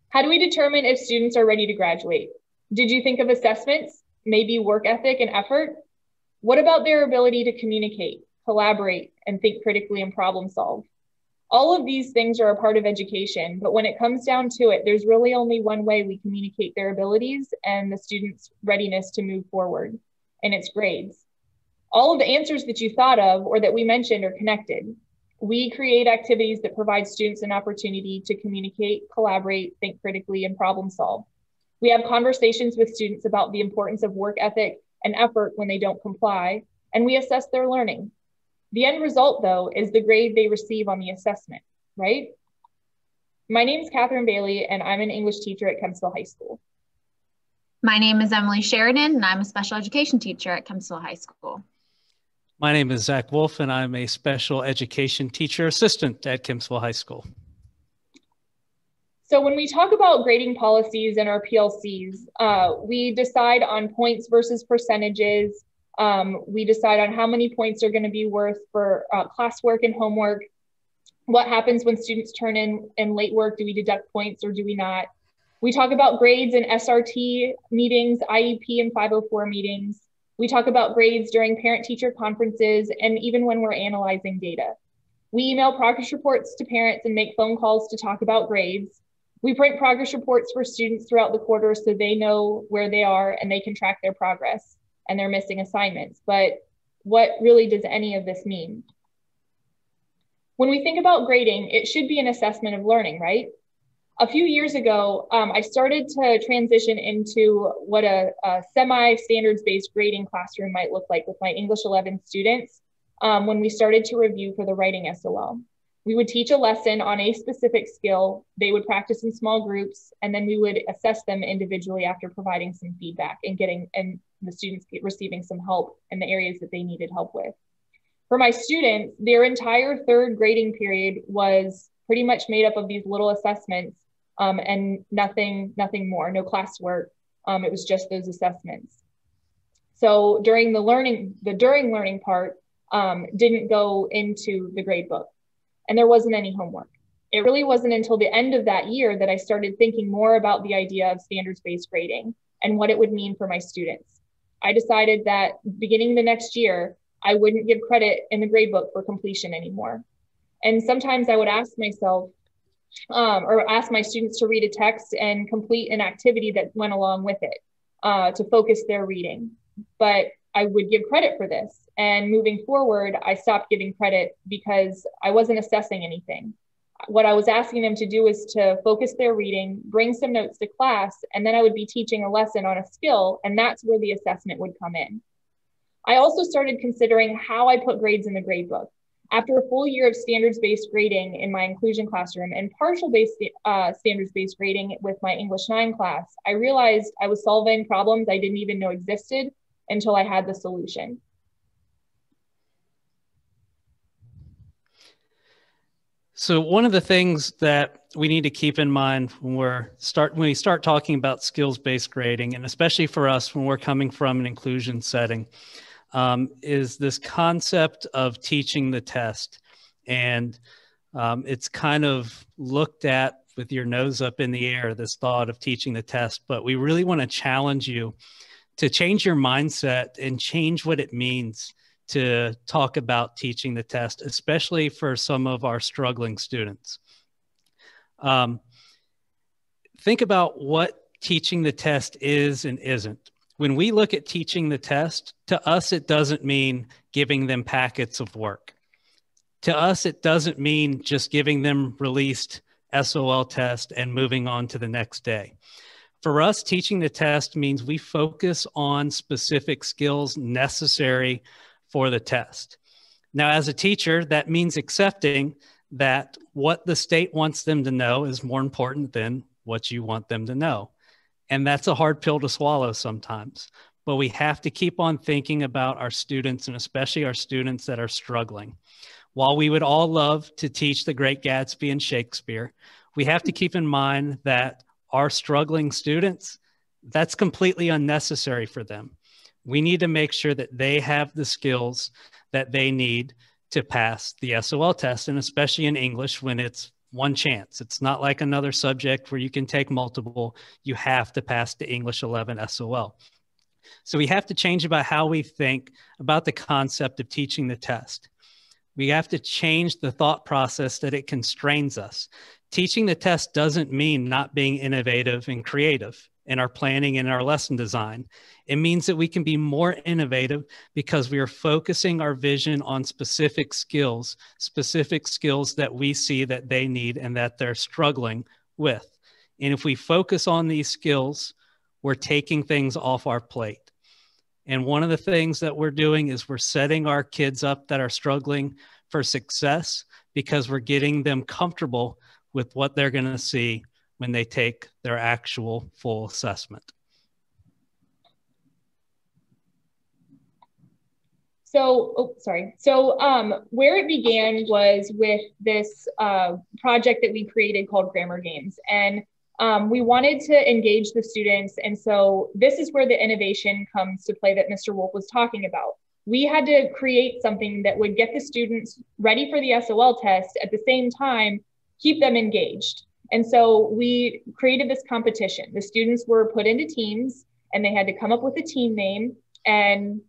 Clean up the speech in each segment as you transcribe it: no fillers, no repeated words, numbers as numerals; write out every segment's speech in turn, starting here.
How do we determine if students are ready to graduate? Did you think of assessments, maybe work ethic and effort? What about their ability to communicate, collaborate, and think critically and problem solve? All of these things are a part of education, but when it comes down to it, there's really only one way we communicate their abilities and the student's readiness to move forward, and it's grades. All of the answers that you thought of or that we mentioned are connected. We create activities that provide students an opportunity to communicate, collaborate, think critically, and problem solve. We have conversations with students about the importance of work ethic and effort when they don't comply, and we assess their learning. The end result, though, is the grade they receive on the assessment, right? My name is Catherine Bailey, and I'm an English teacher at Kempsville High School. My name is Emily Sheridan, and I'm a special education teacher at Kempsville High School. My name is Zach Wolf, and I'm a special education teacher assistant at Kempsville High School. So when we talk about grading policies and our PLCs, we decide on points versus percentages. We decide on how many points are going to be worth for classwork and homework. What happens when students turn in late work? Do we deduct points or do we not? We talk about grades in SRT meetings, IEP and 504 meetings. We talk about grades during parent-teacher conferences and even when we're analyzing data. We email progress reports to parents and make phone calls to talk about grades. We print progress reports for students throughout the quarter so they know where they are and they can track their progress and their missing assignments. But what really does any of this mean? When we think about grading, it should be an assessment of learning, right? A few years ago, I started to transition into what a semi-standards-based grading classroom might look like with my English 11 students when we started to review for the writing SOL. We would teach a lesson on a specific skill, they would practice in small groups, and then we would assess them individually after providing some feedback and the students receiving some help in the areas that they needed help with. For my students, their entire third grading period was pretty much made up of these little assessments and nothing more, no classwork. It was just those assessments. So during the learning part didn't go into the grade book, and there wasn't any homework. It really wasn't until the end of that year that I started thinking more about the idea of standards-based grading and what it would mean for my students. I decided that beginning the next year, I wouldn't give credit in the grade book for completion anymore. And sometimes I would ask myself, or ask my students to read a text and complete an activity that went along with it to focus their reading. But I would give credit for this. And moving forward, I stopped giving credit because I wasn't assessing anything. What I was asking them to do is to focus their reading, bring some notes to class, and then I would be teaching a lesson on a skill, and that's where the assessment would come in. I also started considering how I put grades in the grade book. After a full year of standards-based grading in my inclusion classroom and partial-based standards-based grading with my English 9 class, I realized I was solving problems I didn't even know existed until I had the solution. So one of the things that we need to keep in mind when we start talking about skills-based grading, and especially for us when we're coming from an inclusion setting, is this concept of teaching the test. And it's kind of looked at with your nose up in the air, this thought of teaching the test, but we really want to challenge you to change your mindset and change what it means to talk about teaching the test, especially for some of our struggling students. Think about what teaching the test is and isn't. When we look at teaching the test, to us, it doesn't mean giving them packets of work. To us, it doesn't mean just giving them released SOL test and moving on to the next day. For us, teaching the test means we focus on specific skills necessary for the test. Now, as a teacher, that means accepting that what the state wants them to know is more important than what you want them to know. And that's a hard pill to swallow sometimes, but we have to keep on thinking about our students, and especially our students that are struggling. While we would all love to teach The Great Gatsby and Shakespeare, we have to keep in mind that our struggling students, that's completely unnecessary for them. We need to make sure that they have the skills that they need to pass the SOL test, and especially in English when it's one chance. It's not like another subject where you can take multiple. You have to pass the English 11 SOL. So we have to change about how we think about the concept of teaching the test. We have to change the thought process that it constrains us. Teaching the test doesn't mean not being innovative and creative in our planning and our lesson design. It means that we can be more innovative because we are focusing our vision on specific skills that we see that they need and that they're struggling with. And if we focus on these skills, we're taking things off our plate. And one of the things that we're doing is we're setting our kids up that are struggling for success because we're getting them comfortable with what they're going to see when they take their actual full assessment. So where it began was with this project that we created called Grammar Games. And we wanted to engage the students. And so this is where the innovation comes to play that Mr. Wolf was talking about. We had to create something that would get the students ready for the SOL test, at the same time, keep them engaged. And so we created this competition. The students were put into teams and they had to come up with a team name. And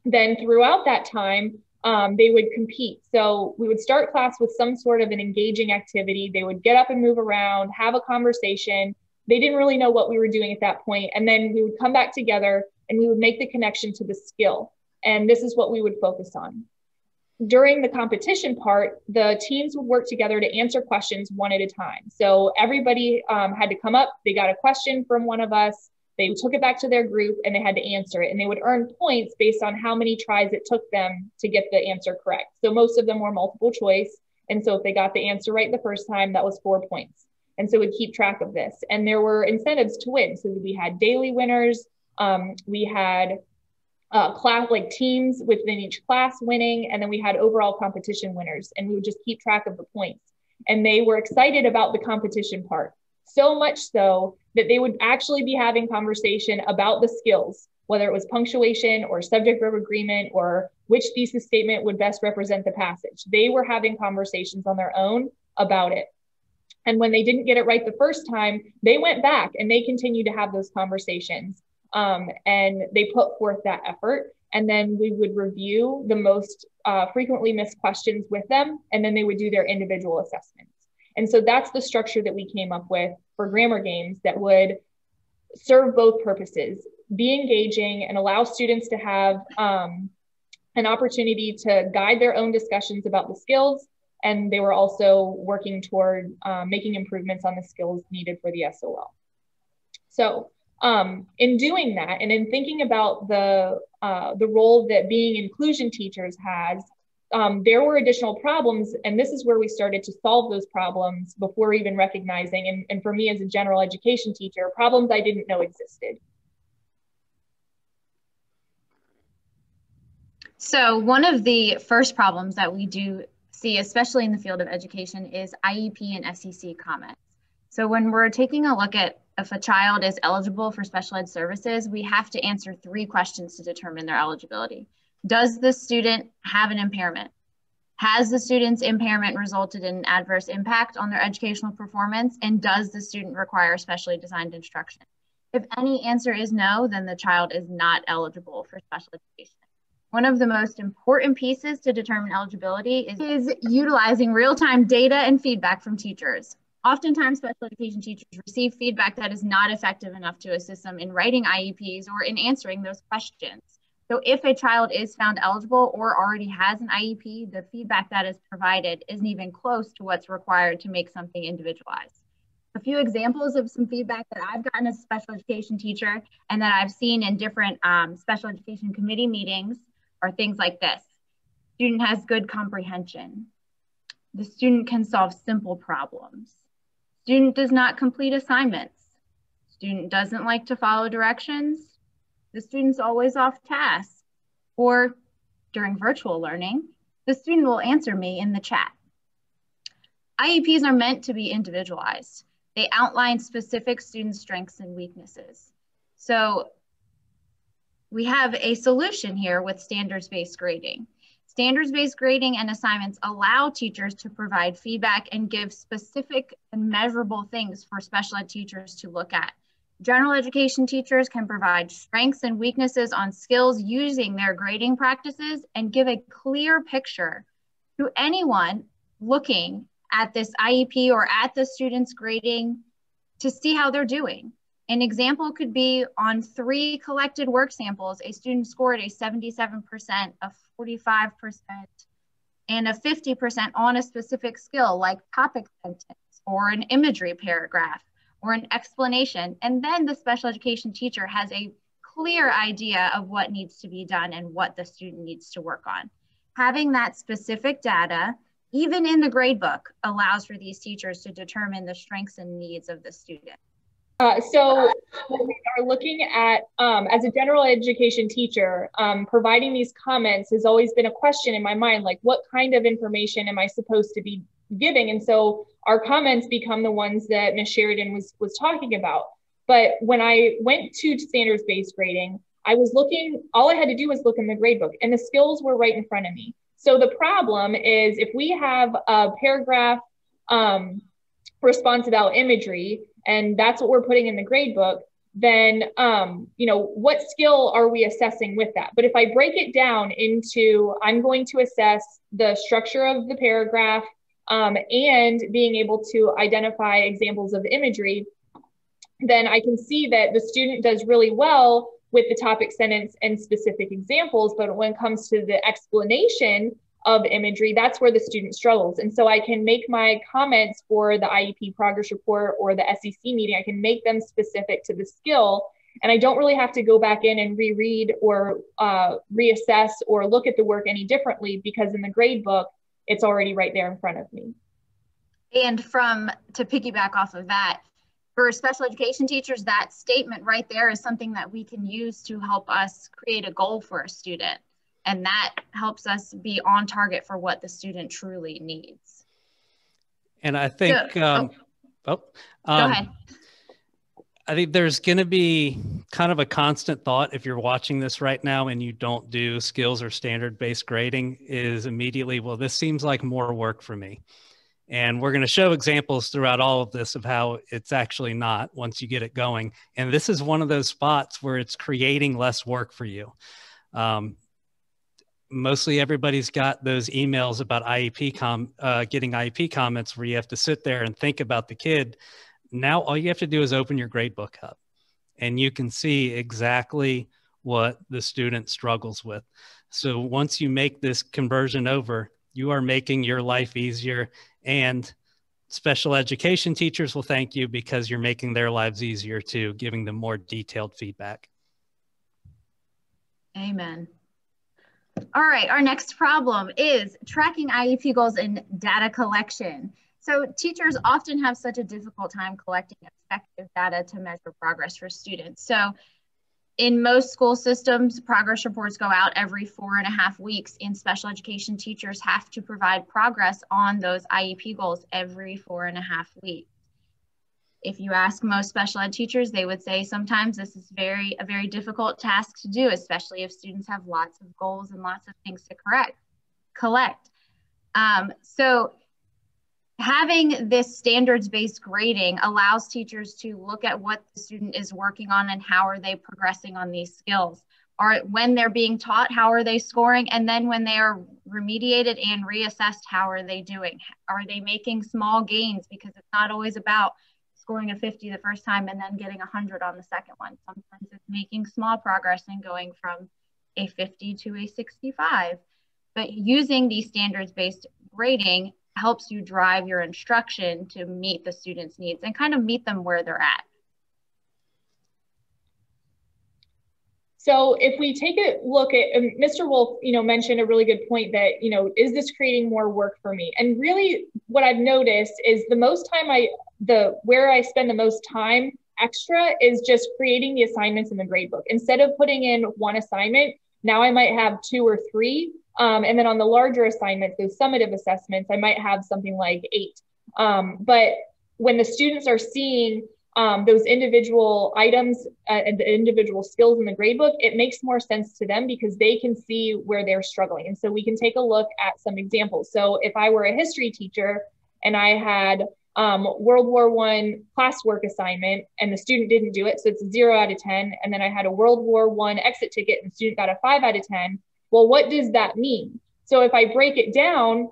then throughout that time, they would compete. So we would start class with some sort of an engaging activity. They would get up and move around, have a conversation. They didn't really know what we were doing at that point. And then we would come back together and we would make the connection to the skill. And this is what we would focus on. During the competition part, the teams would work together to answer questions one at a time. So everybody had to come up, they got a question from one of us, they took it back to their group and they had to answer it. And they would earn points based on how many tries it took them to get the answer correct. So most of them were multiple choice. And so if they got the answer right the first time, that was 4 points. And so we'd keep track of this. And there were incentives to win. So we had daily winners. We had class, like teams within each class winning, and then we had overall competition winners, and we would just keep track of the points. And they were excited about the competition part, so much so that they would actually be having conversation about the skills, whether it was punctuation or subject verb agreement or which thesis statement would best represent the passage. They were having conversations on their own about it. And when they didn't get it right the first time, they went back and they continued to have those conversations. And they put forth that effort, and then we would review the most frequently missed questions with them, and then they would do their individual assessments. And so that's the structure that we came up with for Grammar Games that would serve both purposes, be engaging and allow students to have an opportunity to guide their own discussions about the skills, and they were also working toward making improvements on the skills needed for the SOL. So in doing that, and in thinking about the role that being inclusion teachers has, there were additional problems, and this is where we started to solve those problems before even recognizing, and for me as a general education teacher, problems I didn't know existed. So one of the first problems that we do see, especially in the field of education, is IEP and SEC comments. So when we're taking a look at if a child is eligible for special ed services, we have to answer 3 questions to determine their eligibility. Does the student have an impairment? Has the student's impairment resulted in an adverse impact on their educational performance? And does the student require specially designed instruction? If any answer is no, then the child is not eligible for special education. One of the most important pieces to determine eligibility is utilizing real-time data and feedback from teachers. Oftentimes, special education teachers receive feedback that is not effective enough to assist them in writing IEPs or in answering those questions. So if a child is found eligible or already has an IEP, the feedback that is provided isn't even close to what's required to make something individualized. A few examples of some feedback that I've gotten as a special education teacher and that I've seen in different special education committee meetings are things like this. Student has good comprehension. The student can solve simple problems. Student does not complete assignments. Student doesn't like to follow directions. The student's always off task. Or during virtual learning, the student will answer me in the chat. IEPs are meant to be individualized. They outline specific student strengths and weaknesses. So we have a solution here with standards-based grading. Standards-based grading and assignments allow teachers to provide feedback and give specific and measurable things for special ed teachers to look at. General education teachers can provide strengths and weaknesses on skills using their grading practices and give a clear picture to anyone looking at this IEP or at the student's grading to see how they're doing. An example could be on 3 collected work samples, a student scored a 77%, a 45%, and a 50% on a specific skill like topic sentence or an imagery paragraph or an explanation. And then the special education teacher has a clear idea of what needs to be done and what the student needs to work on. Having that specific data, even in the gradebook, allows for these teachers to determine the strengths and needs of the student. So when we are looking at, as a general education teacher, providing these comments has always been a question in my mind, like what kind of information am I supposed to be giving? And so our comments become the ones that Ms. Sheridan was talking about. But when I went to standards-based grading, I was looking, all I had to do was look in the gradebook and the skills were right in front of me. So the problem is if we have a paragraph response about imagery, and that's what we're putting in the gradebook, then, what skill are we assessing with that? But if I break it down into, I'm going to assess the structure of the paragraph and being able to identify examples of imagery, then I can see that the student does really well with the topic sentence and specific examples. But when it comes to the explanation of imagery, that's where the student struggles. And so I can make my comments for the IEP progress report or the SEC meeting, I can make them specific to the skill. And I don't really have to go back in and reread or reassess or look at the work any differently, because in the grade book, it's already right there in front of me. And to piggyback off of that, for special education teachers, that statement right there is something that we can use to help us create a goal for a student. And that helps us be on target for what the student truly needs. And I think, go ahead. I think there's going to be kind of a constant thought if you're watching this right now and you don't do skills or standard-based grading is immediately, well, this seems like more work for me. And we're going to show examples throughout all of this of how it's actually not once you get it going. And this is one of those spots where it's creating less work for you. Mostly everybody's got those emails about getting IEP comments where you have to sit there and think about the kid. Now, all you have to do is open your gradebook up and you can see exactly what the student struggles with. So once you make this conversion over, you are making your life easier, and special education teachers will thank you because you're making their lives easier too, giving them more detailed feedback. Amen. All right, our next problem is tracking IEP goals in data collection. So teachers often have such a difficult time collecting effective data to measure progress for students. So in most school systems, progress reports go out every 4.5 weeks, and special education teachers have to provide progress on those IEP goals every 4.5 weeks. If you ask most special ed teachers, they would say sometimes this is a very difficult task to do, especially if students have lots of goals and lots of things to collect. So having this standards-based grading allows teachers to look at what the student is working on and how are they progressing on these skills. Or when they're being taught, how are they scoring? And then when they are remediated and reassessed, how are they doing? Are they making small gains? Because it's not always about scoring a 50 the first time and then getting 100 on the second one. Sometimes it's making small progress and going from a 50 to a 65. But using these standards-based grading helps you drive your instruction to meet the students' needs and kind of meet them where they're at. So if we take a look at, Mr. Wolf, mentioned a really good point that, is this creating more work for me? And really what I've noticed is where I spend the most time extra is just creating the assignments in the gradebook. Instead of putting in one assignment, now I might have 2 or 3. And then on the larger assignments, those summative assessments, I might have something like 8. But when the students are seeing those individual items and the individual skills in the gradebook, it makes more sense to them because they can see where they're struggling. And so we can take a look at some examples. So if I were a history teacher and I had World War I classwork assignment and the student didn't do it, so it's a 0 out of 10, and then I had a World War I exit ticket and the student got a 5 out of 10, well, what does that mean? So if I break it down,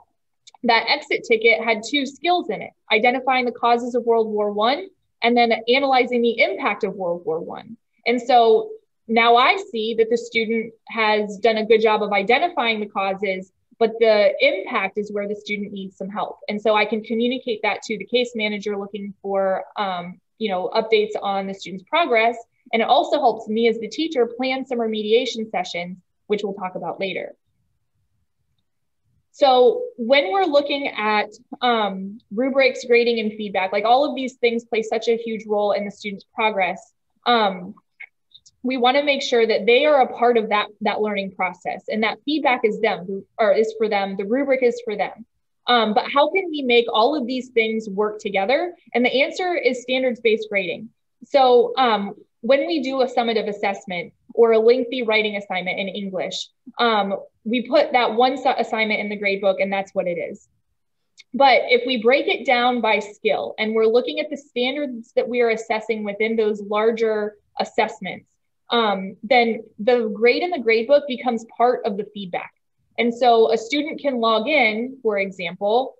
that exit ticket had 2 skills in it: identifying the causes of World War I and then analyzing the impact of World War I. And so now I see that the student has done a good job of identifying the causes, but the impact is where the student needs some help. And so I can communicate that to the case manager looking for updates on the student's progress. And it also helps me as the teacher plan some remediation sessions, which we'll talk about later. So when we're looking at rubrics, grading, and feedback, like all of these things play such a huge role in the student's progress. We want to make sure that they are a part of that learning process, and that feedback is for them. The rubric is for them. But how can we make all of these things work together? And the answer is standards-based grading. So when we do a summative assessment or a lengthy writing assignment in English, we put that one assignment in the gradebook, and that's what it is. But if we break it down by skill and we're looking at the standards that we are assessing within those larger assessments, then the grade in the gradebook becomes part of the feedback. And so a student can log in, for example,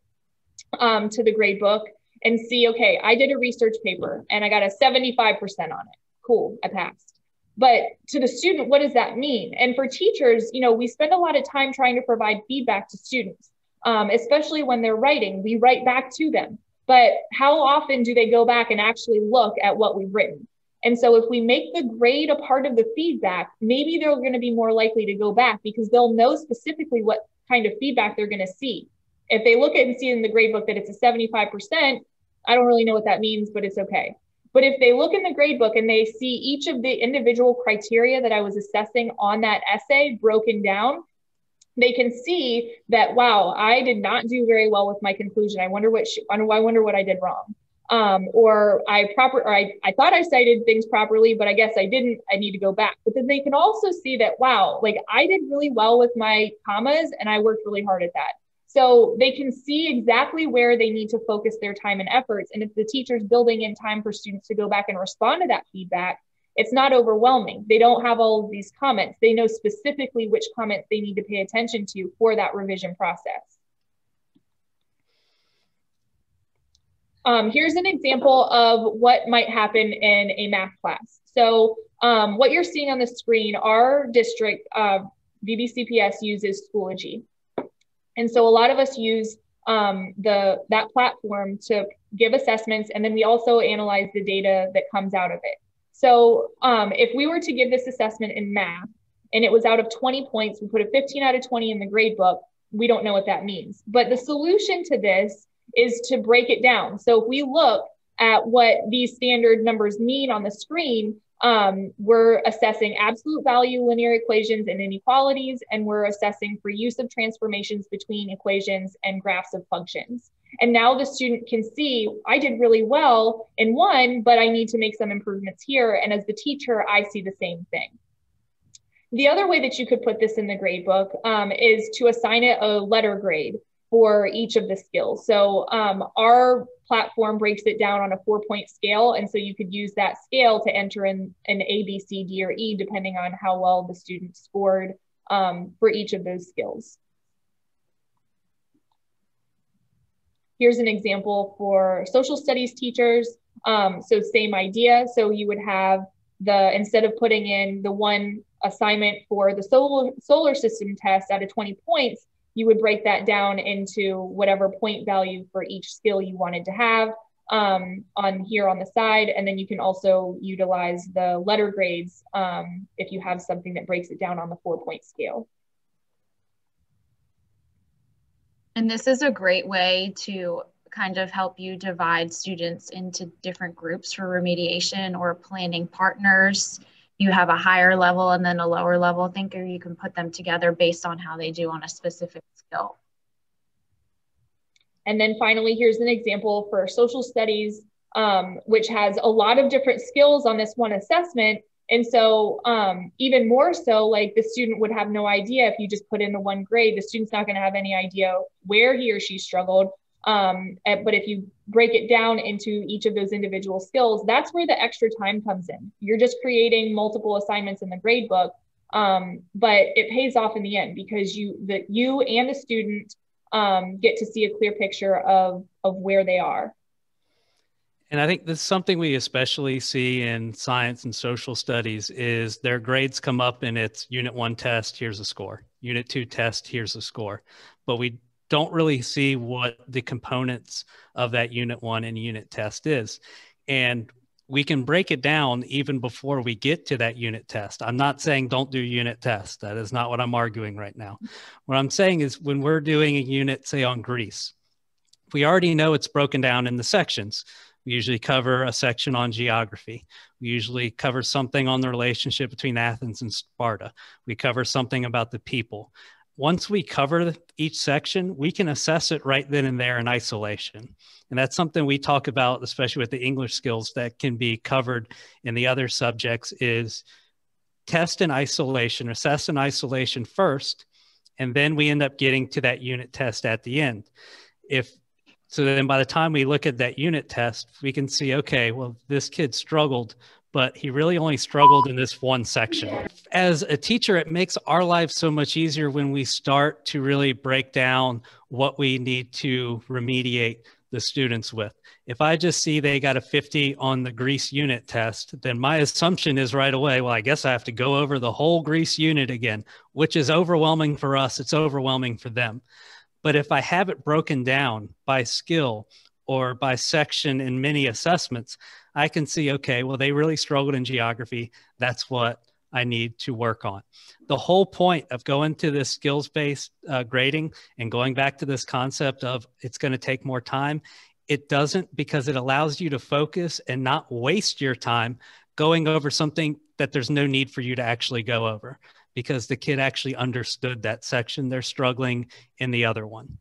to the gradebook and see, okay, I did a research paper and I got a 75% on it. Cool, I passed. But to the student, what does that mean? And for teachers, we spend a lot of time trying to provide feedback to students, especially when they're writing. We write back to them. But how often do they go back and actually look at what we've written? And so if we make the grade a part of the feedback, maybe they're going to be more likely to go back because they'll know specifically what kind of feedback they're going to see. If they look at and see in the gradebook that it's a 75%, I don't really know what that means, but it's okay. But if they look in the gradebook and they see each of the individual criteria that I was assessing on that essay broken down, they can see that, wow, I did not do very well with my conclusion. I wonder what I did wrong. Or I thought I cited things properly, but I guess I didn't. I need to go back. But then they can also see that, wow, like I did really well with my commas and I worked really hard at that. So they can see exactly where they need to focus their time and efforts. And if the teacher's building in time for students to go back and respond to that feedback, it's not overwhelming. They don't have all of these comments. They know specifically which comments they need to pay attention to for that revision process. Here's an example of what might happen in a math class. So what you're seeing on the screen, our district, VBCPS uses Schoology. And so a lot of us use that platform to give assessments, and then we also analyze the data that comes out of it. So if we were to give this assessment in math, and it was out of 20 points, we put a 15 out of 20 in the grade book, we don't know what that means. But the solution to this is to break it down. So if we look at what these standard numbers mean on the screen, we're assessing absolute value linear equations and inequalities, and we're assessing for use of transformations between equations and graphs of functions. And now the student can see, I did really well in one, but I need to make some improvements here. And as the teacher, I see the same thing. The other way that you could put this in the grade book is to assign it a letter grade for each of the skills. So our platform breaks it down on a 4-point scale. And so you could use that scale to enter in an A, B, C, D, or E, depending on how well the student scored for each of those skills. Here's an example for social studies teachers. So same idea. So you would have instead of putting in the one assignment for the solar system test out of 20 points, you would break that down into whatever point value for each skill you wanted to have on here on the side. And then you can also utilize the letter grades if you have something that breaks it down on the 4-point scale. And this is a great way to kind of help you divide students into different groups for remediation or planning partners. You have a higher level and then a lower level thinker. You can put them together based on how they do on a specific skill. And then finally, here's an example for social studies which has a lot of different skills on this one assessment. And so even more so, like the student would have no idea if you just put in the one grade, the student's not going to have any idea where he or she struggled. But if you break it down into each of those individual skills, that's where the extra time comes in. You're just creating multiple assignments in the grade book, but it pays off in the end because you and the student get to see a clear picture of where they are. And I think this is something we especially see in science and social studies is their grades come up and it's unit 1 test, here's a score. Unit 2 test, here's a score. But we don't really see what the components of that unit 1 and unit test is. And we can break it down even before we get to that unit test. I'm not saying don't do unit tests. That is not what I'm arguing right now. What I'm saying is when we're doing a unit, say on Greece, we already know it's broken down in the sections. We usually cover a section on geography. We usually cover something on the relationship between Athens and Sparta. We cover something about the people. Once we cover each section, we can assess it right then and there in isolation. And that's something we talk about, especially with the English skills that can be covered in the other subjects is test in isolation, assess in isolation first, and then we end up getting to that unit test at the end. So then by the time we look at that unit test, we can see, okay, well, this kid struggled, but he really only struggled in this one section. As a teacher, it makes our lives so much easier when we start to really break down what we need to remediate the students with. If I just see they got a 50 on the Greece unit test, then my assumption is right away, well, I guess I have to go over the whole Greece unit again, which is overwhelming for us. It's overwhelming for them. But if I have it broken down by skill or by section in many assessments, I can see, okay, well, they really struggled in geography. That's what I need to work on. The whole point of going to this skills-based grading and going back to this concept of it's going to take more time, it doesn't, because it allows you to focus and not waste your time going over something that there's no need for you to actually go over, because the kid actually understood that section. They're struggling in the other one.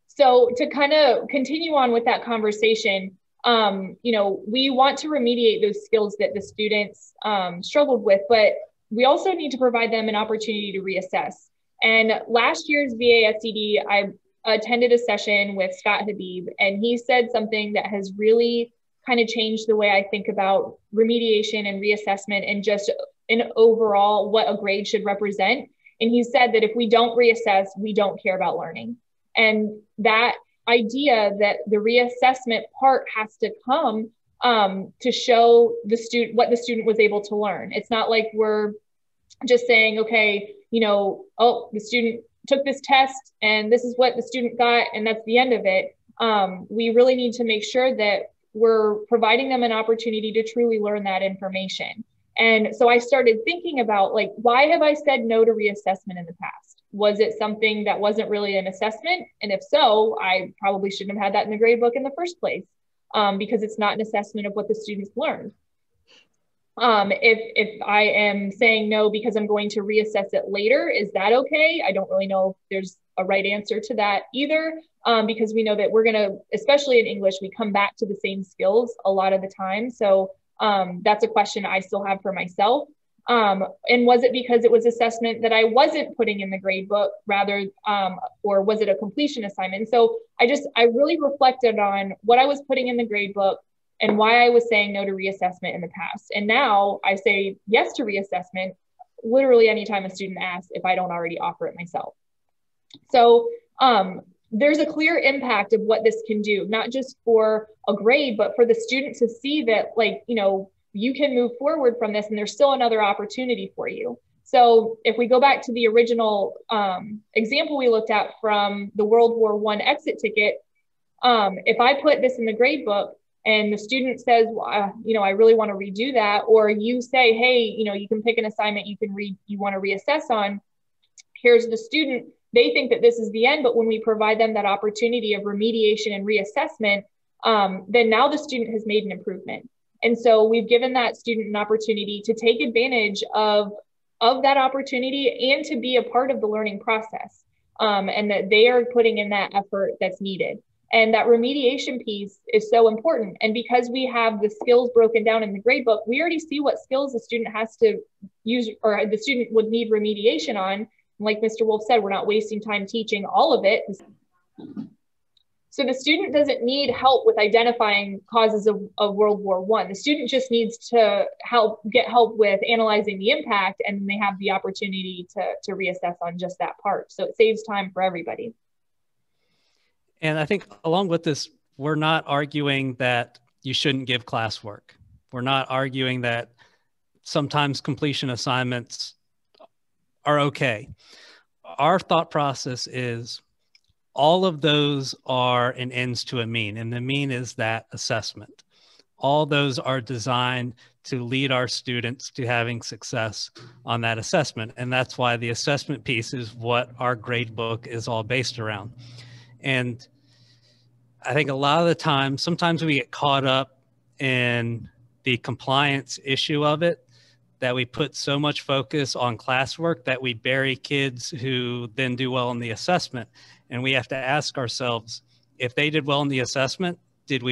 So to kind of continue on with that conversation, we want to remediate those skills that the students struggled with, but we also need to provide them an opportunity to reassess. And last year's VASCD, I attended a session with Scott Habib, and he said something that has really kind of changed the way I think about remediation and reassessment and just in overall what a grade should represent. And he said that if we don't reassess, we don't care about learning. And that idea that the reassessment part has to come to show the student what the student was able to learn. It's not like we're just saying, okay, the student took this test and this is what the student got and that's the end of it. We really need to make sure that we're providing them an opportunity to truly learn that information. And so I started thinking about, like, why have I said no to reassessment in the past? Was it something that wasn't really an assessment? And if so, I probably shouldn't have had that in the grade book in the first place, because it's not an assessment of what the students learned. If I am saying no because I'm going to reassess it later, is that okay? I don't really know if there's a right answer to that either, because we know that we're going to, especially in English, we come back to the same skills a lot of the time. So that's a question I still have for myself. And was it because it was assessment that I wasn't putting in the grade book rather, or was it a completion assignment? So I really reflected on what I was putting in the grade book and why I was saying no to reassessment in the past. And now I say yes to reassessment literally anytime a student asks if I don't already offer it myself. So there's a clear impact of what this can do, not just for a grade, but for the student to see that, like, you can move forward from this and there's still another opportunity for you. So if we go back to the original example we looked at from the World War I exit ticket, if I put this in the grade book and the student says, well, I really want to redo that, or you say, hey, you can pick an assignment you want to reassess on, here's the student, they think that this is the end, but when we provide them that opportunity of remediation and reassessment, then now the student has made an improvement. And so we've given that student an opportunity to take advantage of that opportunity and to be a part of the learning process, and that they are putting in that effort that's needed. And that remediation piece is so important. And because we have the skills broken down in the grade book, we already see what skills the student has to use, or the student would need remediation on. And like Mr. Wolf said, we're not wasting time teaching all of it. So the student doesn't need help with identifying causes of World War I. The student just needs to get help with analyzing the impact, and they have the opportunity to reassess on just that part. So it saves time for everybody. And I think along with this, we're not arguing that you shouldn't give classwork. We're not arguing that sometimes completion assignments are okay. Our thought process is all of those are an ends to a mean, and the mean is that assessment. All those are designed to lead our students to having success on that assessment. And that's why the assessment piece is what our grade book is all based around. And I think a lot of the time, sometimes we get caught up in the compliance issue of it, that we put so much focus on classwork that we bury kids who then do well in the assessment. And we have to ask ourselves, if they did well in the assessment, did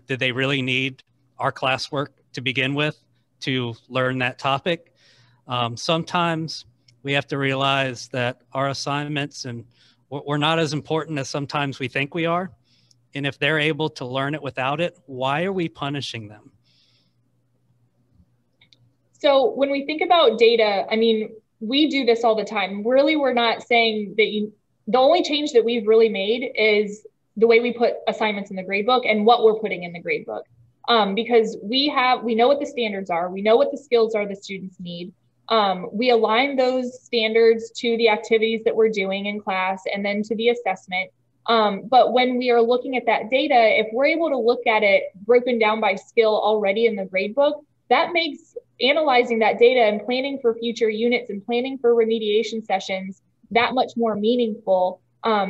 they really need our classwork to begin with to learn that topic? Sometimes we have to realize that our assignments and we're not as important as sometimes we think we are. And if they're able to learn it without it, why are we punishing them? So when we think about data, I mean, we do this all the time. Really, we're not saying that the only change that we've really made is the way we put assignments in the grade book and what we're putting in the grade book. Because we know what the standards are, we know what the skills are the students need. We align those standards to the activities that we're doing in class and then to the assessment. But when we are looking at that data, if we're able to look at it broken down by skill already in the grade book, that makes analyzing that data and planning for future units and planning for remediation sessions that much more meaningful,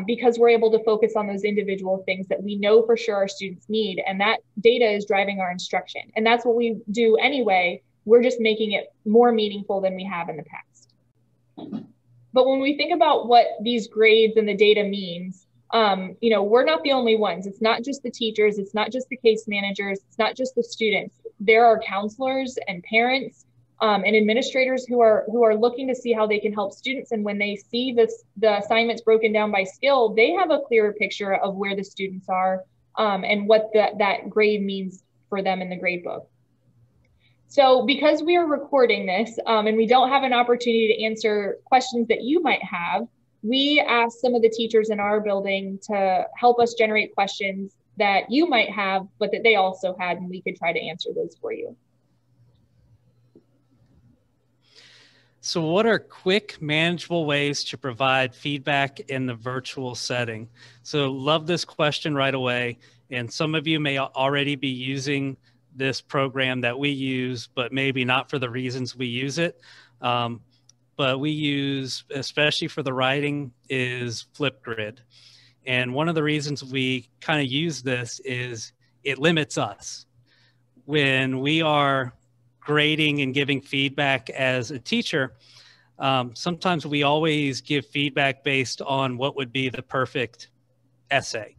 because we're able to focus on those individual things that we know for sure our students need. And that data is driving our instruction. And that's what we do anyway. We're just making it more meaningful than we have in the past. But when we think about what these grades and the data means, we're not the only ones. It's not just the teachers. It's not just the case managers. It's not just the students. There are counselors and parents and administrators who are looking to see how they can help students. And when they see the assignments broken down by skill, they have a clearer picture of where the students are and what that grade means for them in the grade book. So because we are recording this and we don't have an opportunity to answer questions that you might have, we asked some of the teachers in our building to help us generate questions that you might have, but that they also had, and we could try to answer those for you. So what are quick, manageable ways to provide feedback in the virtual setting? So love this question right away. And some of you may already be using this program that we use, but maybe not for the reasons we use it. But we use, especially for the writing, is Flipgrid. And one of the reasons we kind of use this is it limits us. When we are grading and giving feedback as a teacher, sometimes we always give feedback based on what would be the perfect essay.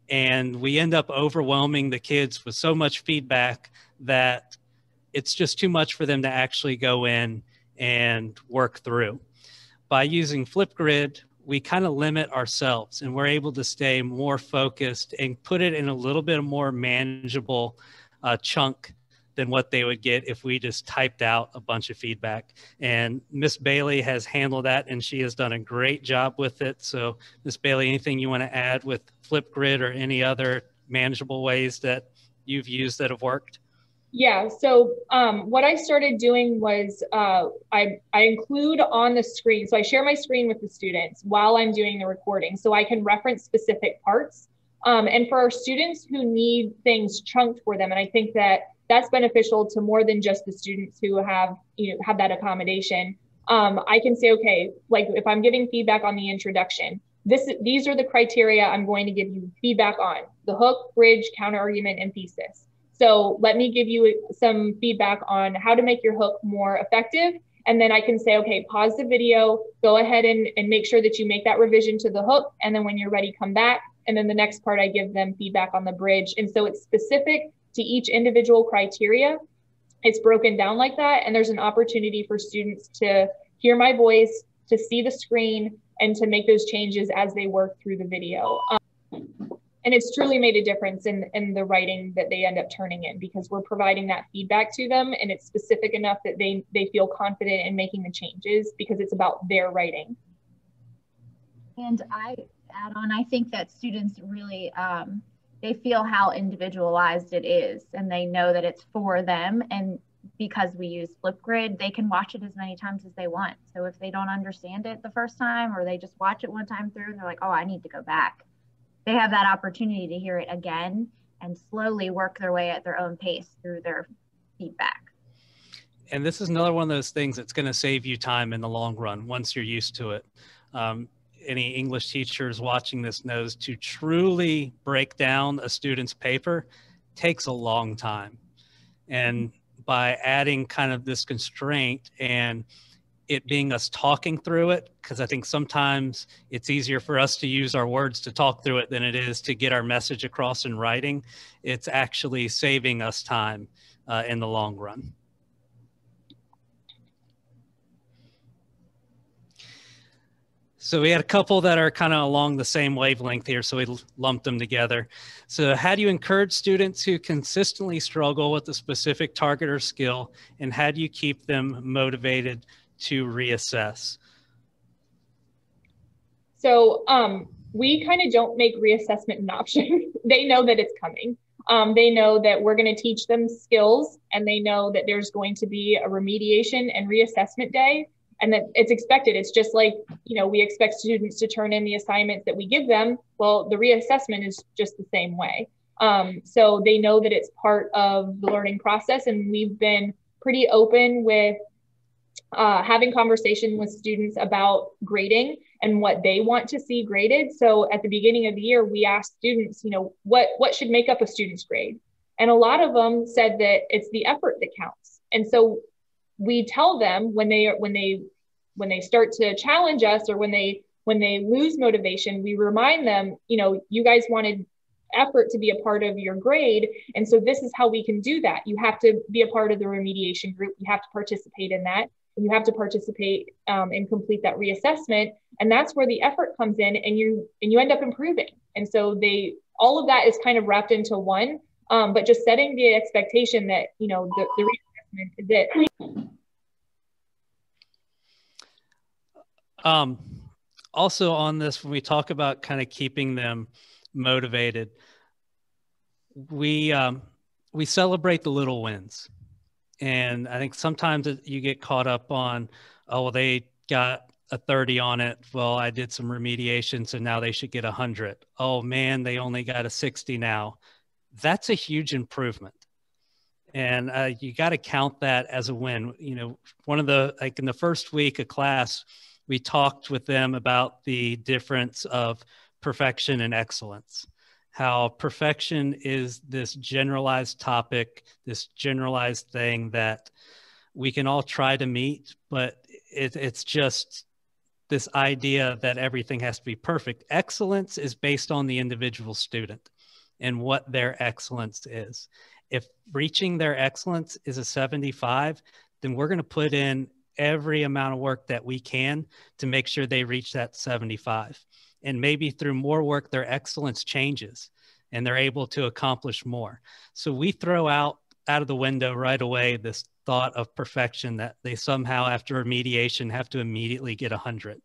And we end up overwhelming the kids with so much feedback that it's just too much for them to actually go in and work through. By using Flipgrid, we kind of limit ourselves and we're able to stay more focused and put it in a little bit more manageable chunk than what they would get if we just typed out a bunch of feedback. And Miss Bailey has handled that and she has done a great job with it. So Miss Bailey, anything you want to add with Flipgrid or any other manageable ways that you've used that have worked? Yeah, so what I started doing was I include on the screen, so I share my screen with the students while I'm doing the recording so I can reference specific parts. And for our students who need things chunked for them, and I think that that's beneficial to more than just the students who have that accommodation. I can say, okay, like if I'm giving feedback on the introduction, these are the criteria I'm going to give you feedback on: the hook, bridge, counter argument, and thesis. So let me give you some feedback on how to make your hook more effective. And then I can say, okay, pause the video, go ahead and make sure that you make that revision to the hook. And then when you're ready, come back. And then the next part, I give them feedback on the bridge. And so it's specific to each individual criteria. It's broken down like that. And there's an opportunity for students to hear my voice, to see the screen, and to make those changes as they work through the video. And it's truly made a difference in the writing that they end up turning in, because we're providing that feedback to them, and it's specific enough that they feel confident in making the changes because it's about their writing. And I add on, I think that students really, they feel how individualized it is, and they know that it's for them. And because we use Flipgrid, they can watch it as many times as they want. So if they don't understand it the first time, or they just watch it one time through and they're like, oh, I need to go back, they have that opportunity to hear it again and slowly work their way at their own pace through their feedback. And this is another one of those things that's going to save you time in the long run once you're used to it. Any English teachers watching this knows to truly break down a student's paper takes a long time. And by adding kind of this constraint and it being us talking through it, because I think sometimes it's easier for us to use our words to talk through it than it is to get our message across in writing, it's actually saving us time in the long run. So we had a couple that are kind of along the same wavelength here, so we lumped them together. So how do you encourage students who consistently struggle with a specific target or skill, and how do you keep them motivated to reassess? So we kind of don't make reassessment an option. They know that it's coming. They know that we're going to teach them skills, and they know that there's going to be a remediation and reassessment day, and that it's expected. It's just like, you know, we expect students to turn in the assignments that we give them. Well, the reassessment is just the same way. So they know that it's part of the learning process, and we've been pretty open with having conversation with students about grading and what they want to see graded. So at the beginning of the year, we asked students, you know, what should make up a student's grade? And a lot of them said that it's the effort that counts. And so we tell them when they start to challenge us, or when they lose motivation, we remind them, you know, you guys wanted effort to be a part of your grade. And so this is how we can do that. You have to be a part of the remediation group. You have to participate in that. And you have to participate and complete that reassessment. And that's where the effort comes in, and you end up improving. And so all of that is kind of wrapped into one, but just setting the expectation that, you know, the reassessment is it. Also on this, when we talk about kind of keeping them motivated, we celebrate the little wins. And I think sometimes you get caught up on, oh, well, they got a 30 on it. Well, I did some remediation, so now they should get 100. Oh man, they only got a 60 now. That's a huge improvement. And you got to count that as a win. You know, like in the first week of class, we talked with them about the difference of perfection and excellence. How perfection is this generalized topic, this generalized thing that we can all try to meet, but it's just this idea that everything has to be perfect. Excellence is based on the individual student and what their excellence is. If reaching their excellence is a 75, then we're going to put in every amount of work that we can to make sure they reach that 75. And maybe through more work, their excellence changes and they're able to accomplish more. So we throw out of the window right away this thought of perfection, that they somehow after remediation have to immediately get 100.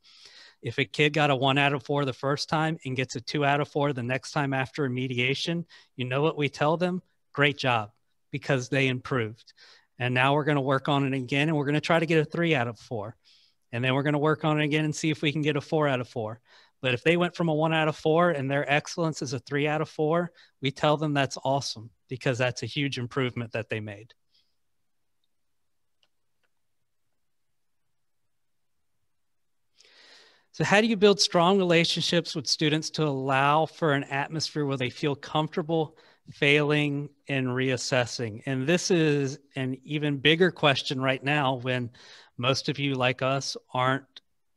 If a kid got a 1 out of 4 the first time and gets a 2 out of 4 the next time after remediation, you know what we tell them? Great job, because they improved. And now we're going to work on it again, and we're going to try to get a 3 out of 4. And then we're going to work on it again and see if we can get a 4 out of 4. But if they went from a 1 out of 4 and their excellence is a 3 out of 4, we tell them that's awesome, because that's a huge improvement that they made. So how do you build strong relationships with students to allow for an atmosphere where they feel comfortable failing and reassessing? And this is an even bigger question right now, when most of you, like us, aren't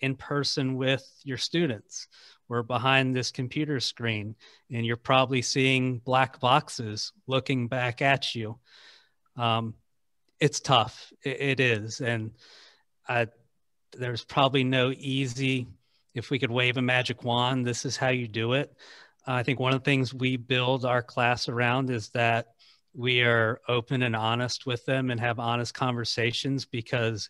in person with your students. we're behind this computer screen, and you're probably seeing black boxes looking back at you. It's tough. It is. And there's probably no easy, if we could wave a magic wand, this is how you do it. I think one of the things we build our class around is that we are open and honest with them and have honest conversations, because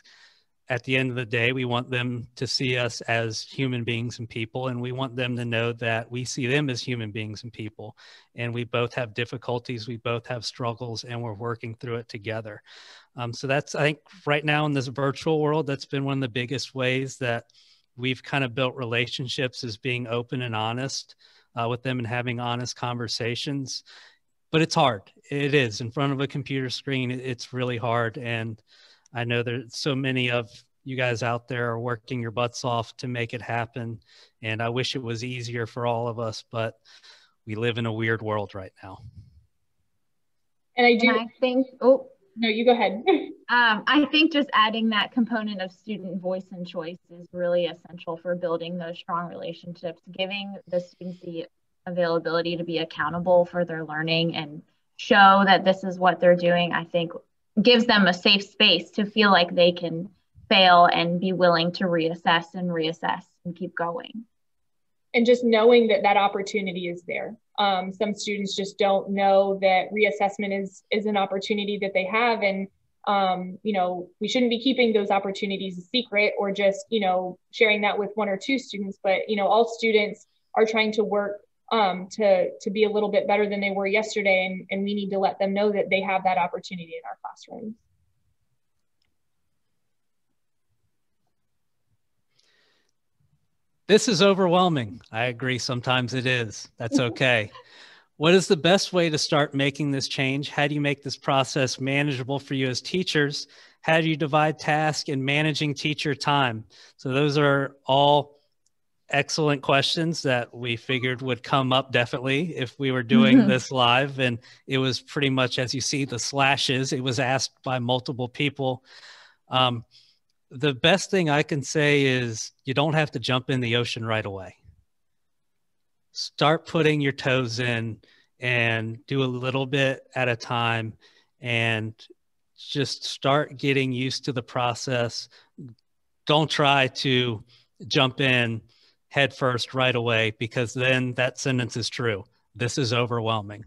at the end of the day, we want them to see us as human beings and people, and we want them to know that we see them as human beings and people. And we both have difficulties, we both have struggles, and we're working through it together. So that's, I think right now in this virtual world, that's been one of the biggest ways that we've kind of built relationships, is being open and honest with them and having honest conversations. But it's hard. It is. In front of a computer screen, it's really hard. And I know there's so many of you guys out there are working your butts off to make it happen. And I wish it was easier for all of us, but we live in a weird world right now. And I think, no, you go ahead. I think just adding that component of student voice and choice is really essential for building those strong relationships, giving the students the availability to be accountable for their learning and show that this is what they're doing. I think gives them a safe space to feel like they can fail and be willing to reassess and keep going. And just knowing that that opportunity is there. Some students just don't know that reassessment is an opportunity that they have. And, we shouldn't be keeping those opportunities a secret or just, sharing that with one or two students, but, all students are trying to work to be a little bit better than they were yesterday. And we need to let them know that they have that opportunity in our classrooms. This is overwhelming. I agree. Sometimes it is. That's okay. What is the best way to start making this change? How do you make this process manageable for you as teachers? How do you divide tasks and managing teacher time? So those are all excellent questions that we figured would come up definitely if we were doing this live. And it was pretty much, as you see the slashes, it was asked by multiple people. The best thing I can say is you don't have to jump in the ocean right away. Start putting your toes in and do a little bit at a time and just start getting used to the process. Don't try to jump in head first right away, because then that sentence is true. This is overwhelming.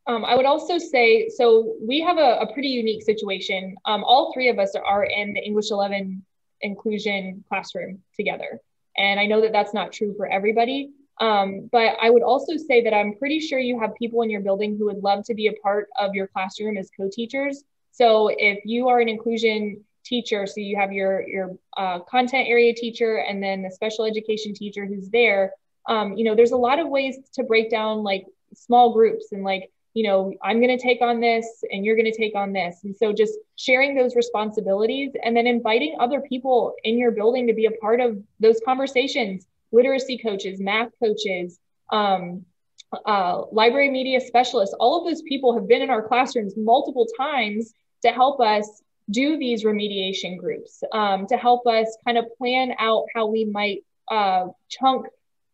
I would also say, so we have a pretty unique situation. All three of us are in the English 11 inclusion classroom together. And I know that that's not true for everybody. But I would also say that I'm pretty sure you have people in your building who would love to be a part of your classroom as co-teachers. So if you are an inclusion teacher, so you have your content area teacher and then the special education teacher who's there, there's a lot of ways to break down like small groups and like, I'm going to take on this and you're going to take on this. And so just sharing those responsibilities and then inviting other people in your building to be a part of those conversations, literacy coaches, math coaches, library media specialists, all of those people have been in our classrooms multiple times to help us do these remediation groups, to help us kind of plan out how we might chunk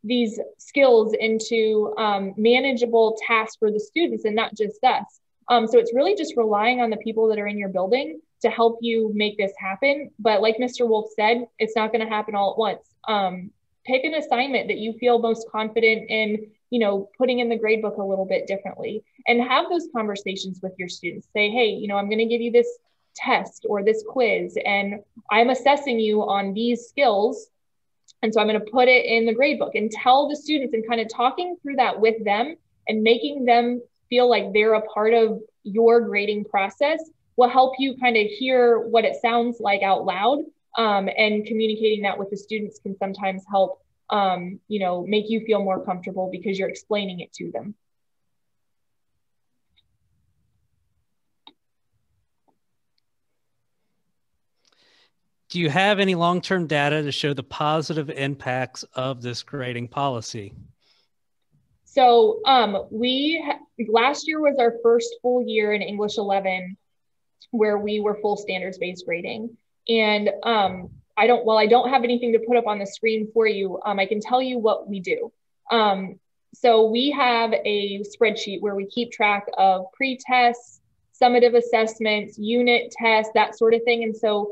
these skills into manageable tasks for the students and not just us. So it's really just relying on the people that are in your building to help you make this happen. But like Mr. Wolf said, it's not going to happen all at once. Pick an assignment that you feel most confident in, putting in the gradebook a little bit differently, and have those conversations with your students. Say, hey, I'm going to give you this test or this quiz, and I'm assessing you on these skills. And so I'm going to put it in the gradebook, and tell the students, and kind of talking through that with them and making them feel like they're a part of your grading process will help you kind of hear what it sounds like out loud. And communicating that with the students can sometimes help, make you feel more comfortable because you're explaining it to them. Do you have any long-term data to show the positive impacts of this grading policy? So last year was our first full year in English 11 where we were full standards-based grading. And while I don't have anything to put up on the screen for you, I can tell you what we do. So we have a spreadsheet where we keep track of pre-tests, summative assessments, unit tests, that sort of thing. And so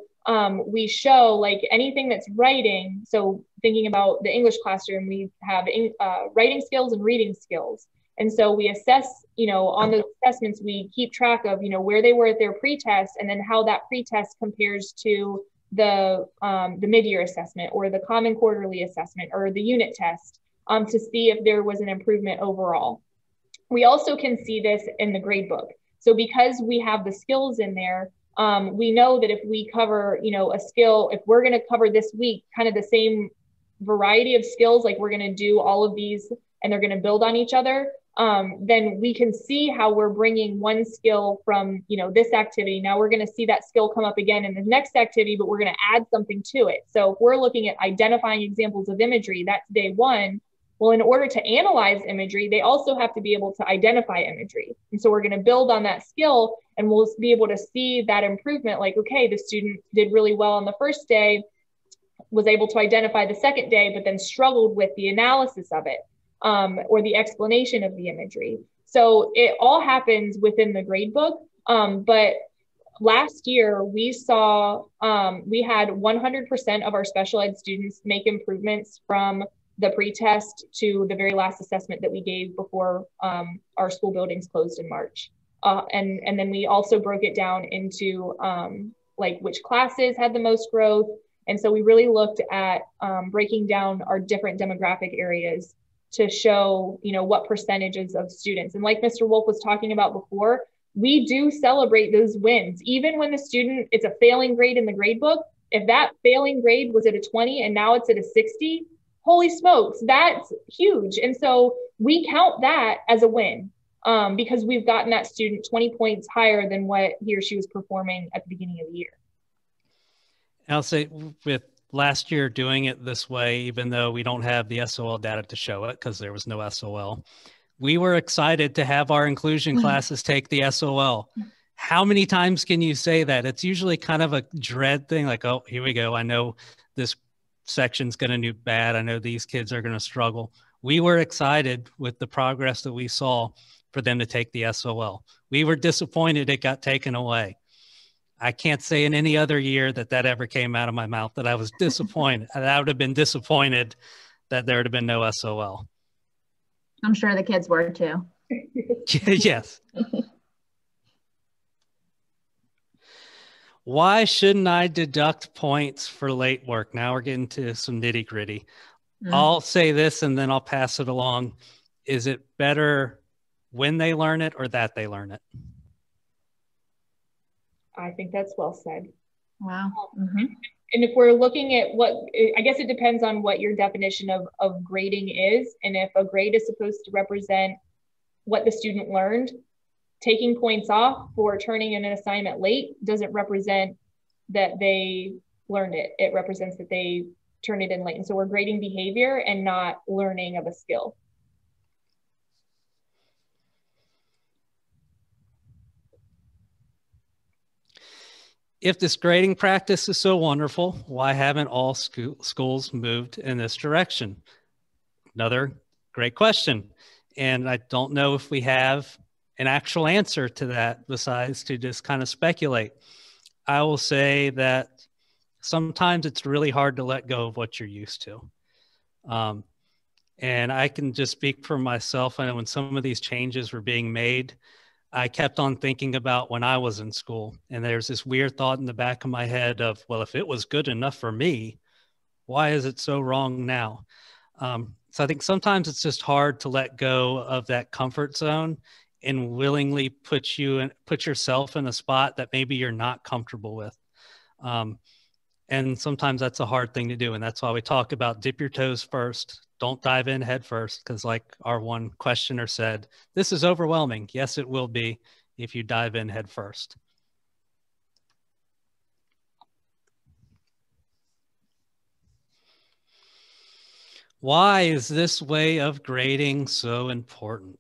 we show like anything that's writing. So thinking about the English classroom, we have writing skills and reading skills. And so we assess, on those assessments, we keep track of, where they were at their pre-test and then how that pre-test compares to the mid-year assessment or the common quarterly assessment or the unit test. To see if there was an improvement overall. We also can see this in the grade book. So because we have the skills in there, we know that if we cover, a skill, if we're going to cover this week, kind of the same variety of skills, like we're going to do all of these and they're going to build on each other, then we can see how we're bringing one skill from, this activity. Now we're going to see that skill come up again in the next activity, but we're going to add something to it. So if we're looking at identifying examples of imagery, that's day one. Well, in order to analyze imagery, they also have to be able to identify imagery. And so we're going to build on that skill and we'll be able to see that improvement. Like, okay, the student did really well on the first day, was able to identify the second day, but then struggled with the analysis of it or the explanation of the imagery. So it all happens within the grade book. But last year, we saw we had 100% of our special ed students make improvements from the pretest to the very last assessment that we gave before our school buildings closed in March. And then we also broke it down into like which classes had the most growth. And so we really looked at breaking down our different demographic areas to show, what percentages of students. And like Mr. Wolf was talking about before, we do celebrate those wins. Even when the student, it's a failing grade in the grade book, if that failing grade was at a 20 and now it's at a 60, holy smokes, that's huge. And so we count that as a win because we've gotten that student 20 points higher than what he or she was performing at the beginning of the year. I'll say with last year doing it this way, even though we don't have the SOL data to show it because there was no SOL, we were excited to have our inclusion classes take the SOL. How many times can you say that? It's usually kind of a dread thing like, oh, here we go. I know this section's going to do bad. I know these kids are going to struggle. We were excited with the progress that we saw for them to take the SOL. We were disappointed it got taken away. I can't say in any other year that ever came out of my mouth that I was disappointed. I would have been disappointed that there would have been no SOL. I'm sure the kids were too. Yes. Why shouldn't I deduct points for late work? Now we're getting to some nitty gritty. I'll say this and then I'll pass it along. Is it better when they learn it or that they learn it? I think that's well said. Wow. And if we're looking at I guess it depends on what your definition of grading is. And if a grade is supposed to represent what the student learned, taking points off for turning in an assignment late doesn't represent that they learned it. It represents that they turned it in late. And so we're grading behavior and not learning of a skill. If this grading practice is so wonderful, why haven't all schools moved in this direction? Another great question. And I don't know if we have an actual answer to that besides to just kind of speculate. I will say that sometimes it's really hard to let go of what you're used to. And I can just speak for myself. I know when some of these changes were being made, I kept on thinking about when I was in school, and there's this weird thought in the back of my head of, well, if it was good enough for me, why is it so wrong now? So I think sometimes it's just hard to let go of that comfort zone and willingly put yourself in a spot that maybe you're not comfortable with. And sometimes that's a hard thing to do. And that's why we talk about dip your toes first. Don't dive in head first. Because like our one questioner said, this is overwhelming. Yes, it will be if you dive in head first. Why is this way of grading so important?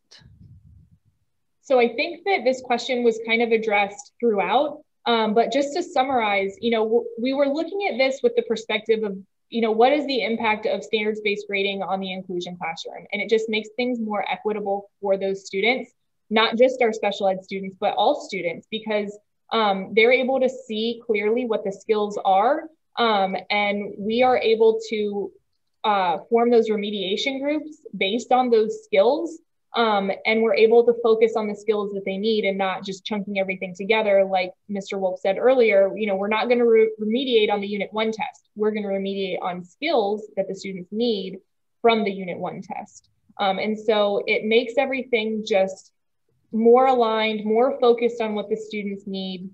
So I think that this question was kind of addressed throughout. But just to summarize, we were looking at this with the perspective of, what is the impact of standards-based grading on the inclusion classroom? And it just makes things more equitable for those students, not just our special ed students, but all students, because they're able to see clearly what the skills are. And we are able to form those remediation groups based on those skills. And we're able to focus on the skills that they need and not just chunking everything together. Like Mr. Wolf said earlier, we're not going to remediate on the Unit 1 test. We're going to remediate on skills that the students need from the Unit 1 test. And so it makes everything just more aligned, more focused on what the students need.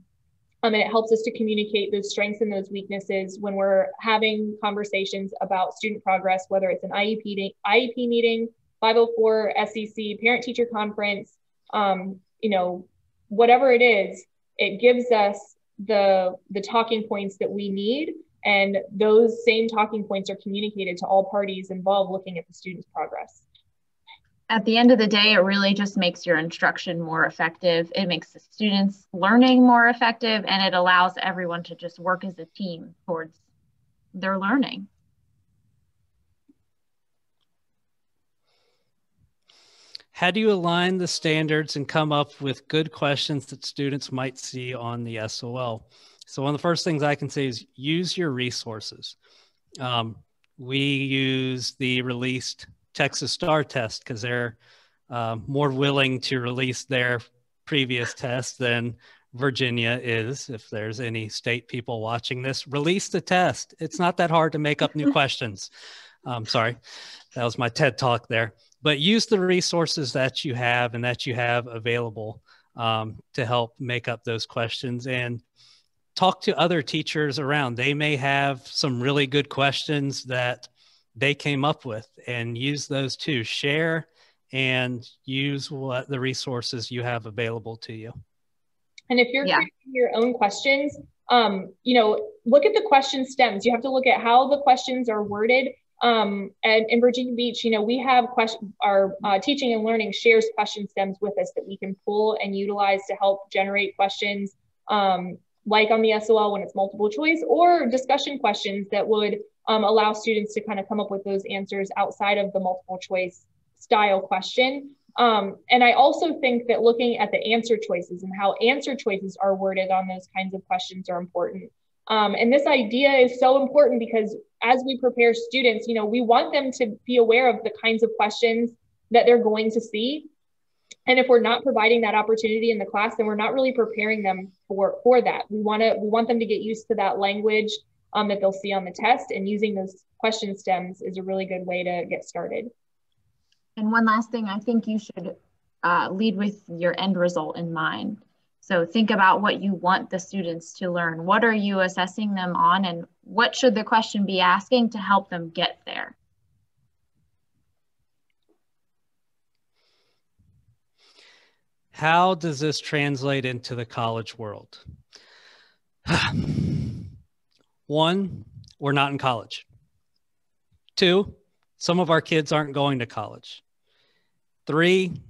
And it helps us to communicate those strengths and those weaknesses when we're having conversations about student progress, whether it's an IEP meeting, 504 SEC, parent-teacher conference, whatever it is, it gives us the talking points that we need. And those same talking points are communicated to all parties involved looking at the student's progress. At the end of the day, it really just makes your instruction more effective. It makes the students' learning more effective, and it allows everyone to just work as a team towards their learning. How do you align the standards and come up with good questions that students might see on the SOL? So one of the first things I can say is use your resources. We use the released Texas STAR test because they're more willing to release their previous test than Virginia is. If there's any state people watching this, release the test. It's not that hard to make up new questions. Sorry, that was my TED talk there. But use the resources that you have and that you have available to help make up those questions, and talk to other teachers around. They may have some really good questions that they came up with, and use those to share and use what the resources you have available to you. And if you're creating your own questions, look at the question stems. You have to look at how the questions are worded. And in Virginia Beach, we have our teaching and learning shares question stems with us that we can pull and utilize to help generate questions, like on the SOL when it's multiple choice, or discussion questions that would allow students to kind of come up with those answers outside of the multiple choice style question. And I also think that looking at the answer choices and how answer choices are worded on those kinds of questions are important. And this idea is so important because as we prepare students, we want them to be aware of the kinds of questions that they're going to see. And if we're not providing that opportunity in the class, then we're not really preparing them for that. We want them to get used to that language that they'll see on the test, and using those question stems is a really good way to get started. And one last thing, I think you should lead with your end result in mind. So think about what you want the students to learn. What are you assessing them on, and what should the question be asking to help them get there? How does this translate into the college world? One, we're not in college. Two, some of our kids aren't going to college. Three,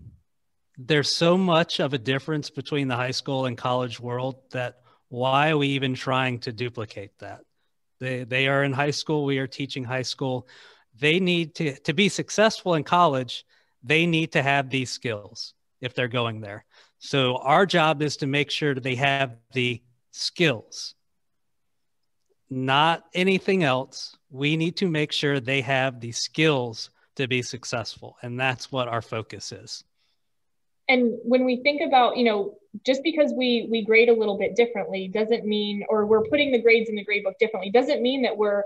there's so much of a difference between the high school and college world that why are we even trying to duplicate that? They are in high school. We are teaching high school. They need to be successful in college. They need to have these skills if they're going there. So our job is to make sure that they have the skills, not anything else. We need to make sure they have the skills to be successful. And that's what our focus is. And when we think about, just because we grade a little bit differently doesn't mean, or we're putting the grades in the grade book differently, doesn't mean that we're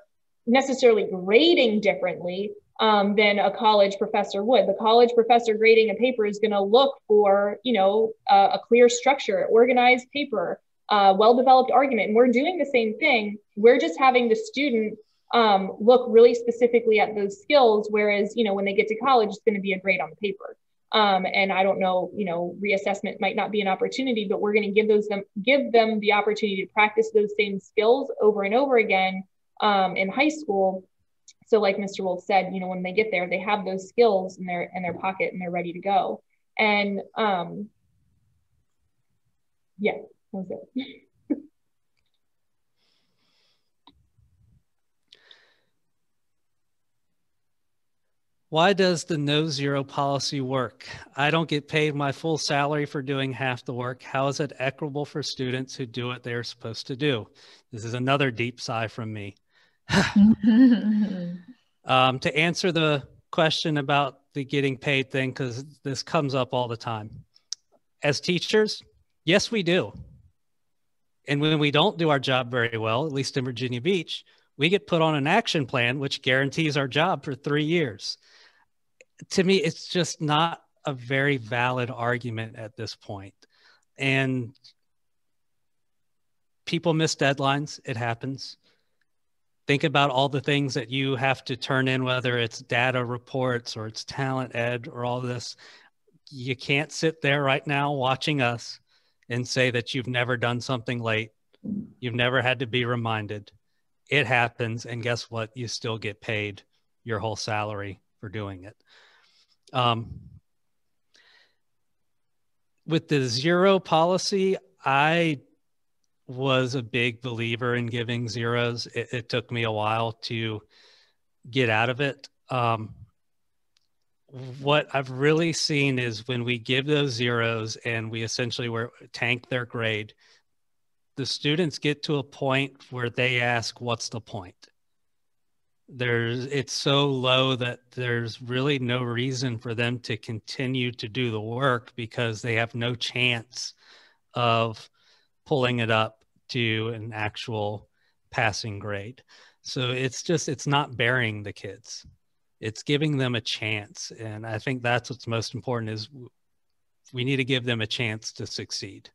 necessarily grading differently than a college professor would. The college professor grading a paper is going to look for, a clear structure, organized paper, well-developed argument. And we're doing the same thing. We're just having the student look really specifically at those skills. Whereas, when they get to college, it's going to be a grade on the paper. And I don't know, reassessment might not be an opportunity, but we're going to give them the opportunity to practice those same skills over and over again in high school. So like Mr. Wolf said, when they get there, they have those skills in their pocket and they're ready to go. And yeah, that was it. Why does the no zero policy work? I don't get paid my full salary for doing half the work. How is it equitable for students who do what they're supposed to do? This is another deep sigh from me. To answer the question about the getting paid thing, because this comes up all the time. As teachers, yes, we do. And when we don't do our job very well, at least in Virginia Beach, we get put on an action plan, which guarantees our job for 3 years. To me, it's just not a very valid argument at this point. And people miss deadlines. It happens. Think about all the things that you have to turn in, whether it's data reports or it's talent ed or all this. You can't sit there right now watching us and say that you've never done something late. You've never had to be reminded. It happens. And guess what? You still get paid your whole salary for doing it. With the zero policy, I was a big believer in giving zeros. It took me a while to get out of it. What I've really seen is when we give those zeros and we essentially tank their grade, the students get to a point where they ask, what's the point? It's so low that there's really no reason for them to continue to do the work because they have no chance of pulling it up to an actual passing grade. So it's not burying the kids. It's giving them a chance. And I think that's what's most important is we need to give them a chance to succeed.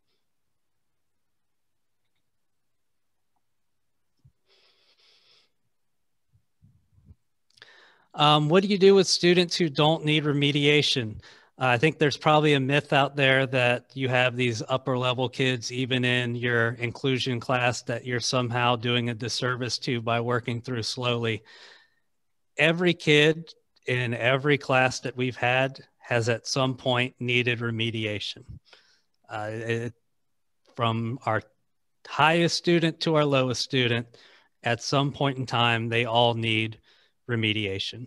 What do you do with students who don't need remediation? I think there's probably a myth out there that you have these upper level kids, even in your inclusion class, that you're somehow doing a disservice to by working through slowly. Every kid in every class that we've had has at some point needed remediation. From our highest student to our lowest student, at some point in time, they all need remediation.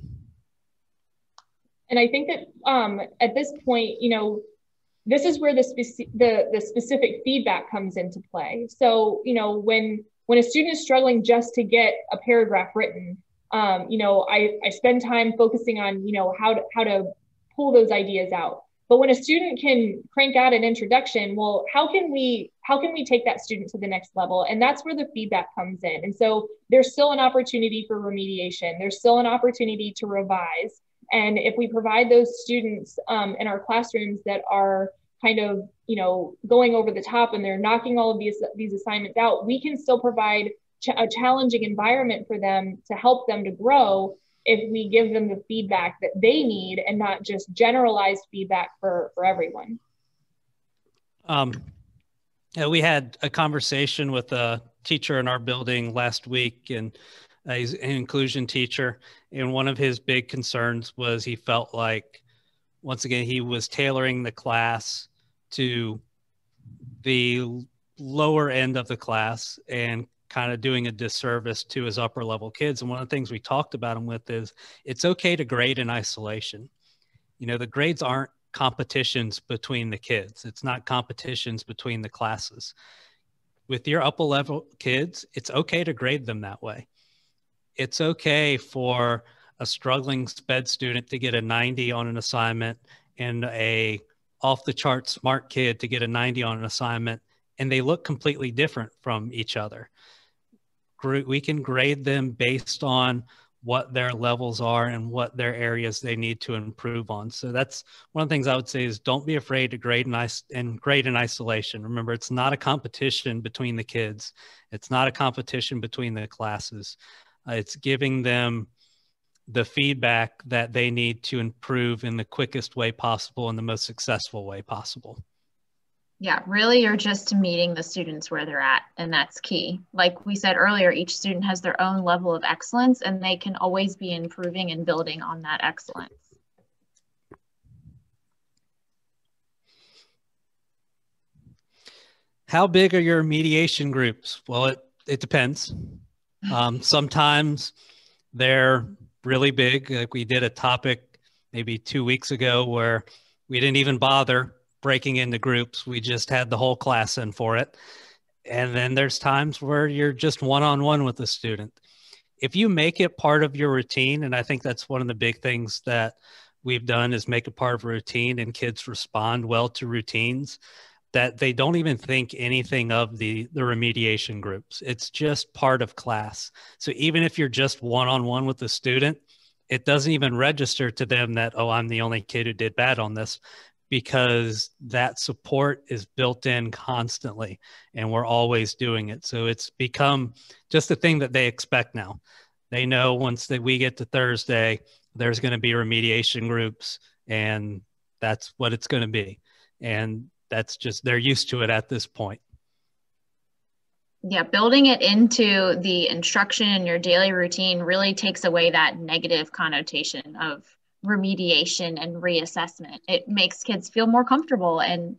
And I think that at this point, this is where the specific feedback comes into play. So, when a student is struggling just to get a paragraph written, I spend time focusing on, how to pull those ideas out. But when a student can crank out an introduction, well, how can we take that student to the next level? And that's where the feedback comes in. And so there's still an opportunity for remediation. There's still an opportunity to revise. And if we provide those students in our classrooms that are kind of, going over the top and they're knocking all of these assignments out, we can still provide a challenging environment for them to help them to grow if we give them the feedback that they need and not just generalized feedback for everyone. We had a conversation with a teacher in our building last week, and he's an inclusion teacher. And one of his big concerns was he felt like, once again, he was tailoring the class to the lower end of the class and kind of doing a disservice to his upper level kids. And one of the things we talked about him with is it's okay to grade in isolation. The grades aren't competitions between the kids. It's not competitions between the classes. With your upper level kids, it's okay to grade them that way. It's okay for a struggling SPED student to get a 90 on an assignment and a off the chart smart kid to get a 90 on an assignment, and they look completely different from each other. We can grade them based on what their levels are and what their areas they need to improve on. So that's one of the things I would say is don't be afraid to grade in isolation. Remember, it's not a competition between the kids. It's not a competition between the classes. It's giving them the feedback that they need to improve in the quickest way possible and the most successful way possible. Yeah, really, you're just meeting the students where they're at, and that's key. Like we said earlier, each student has their own level of excellence, and they can always be improving and building on that excellence. How big are your mediation groups? Well, it depends. Sometimes they're really big. Like we did a topic maybe 2 weeks ago where we didn't even bother breaking into groups. We just had the whole class in for it. And then there's times where you're just one-on-one with the student. If you make it part of your routine, and I think that's one of the big things that we've done is make it part of a routine, and kids respond well to routines, that they don't even think anything of the remediation groups. It's just part of class. So even if you're just one-on-one with the student, it doesn't even register to them that, oh, I'm the only kid who did bad on this, because that support is built in constantly and we're always doing it. So it's become just a thing that they expect now. They know once we get to Thursday, there's going to be remediation groups, and that's what it's going to be. And that's just, they're used to it at this point. Yeah, building it into the instruction in your daily routine really takes away that negative connotation of remediation and reassessment. It makes kids feel more comfortable and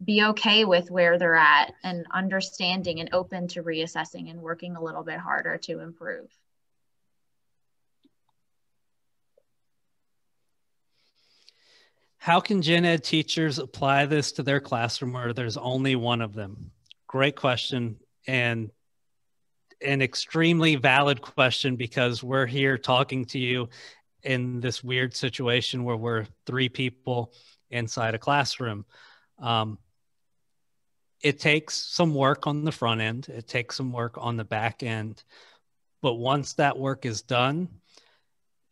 be okay with where they're at and understanding and open to reassessing and working a little bit harder to improve. How can gen ed teachers apply this to their classroom where there's only one of them? Great question, and an extremely valid question, because we're here talking to you in this weird situation where we're 3 people inside a classroom. It takes some work on the front end. It takes some work on the back end. But once that work is done,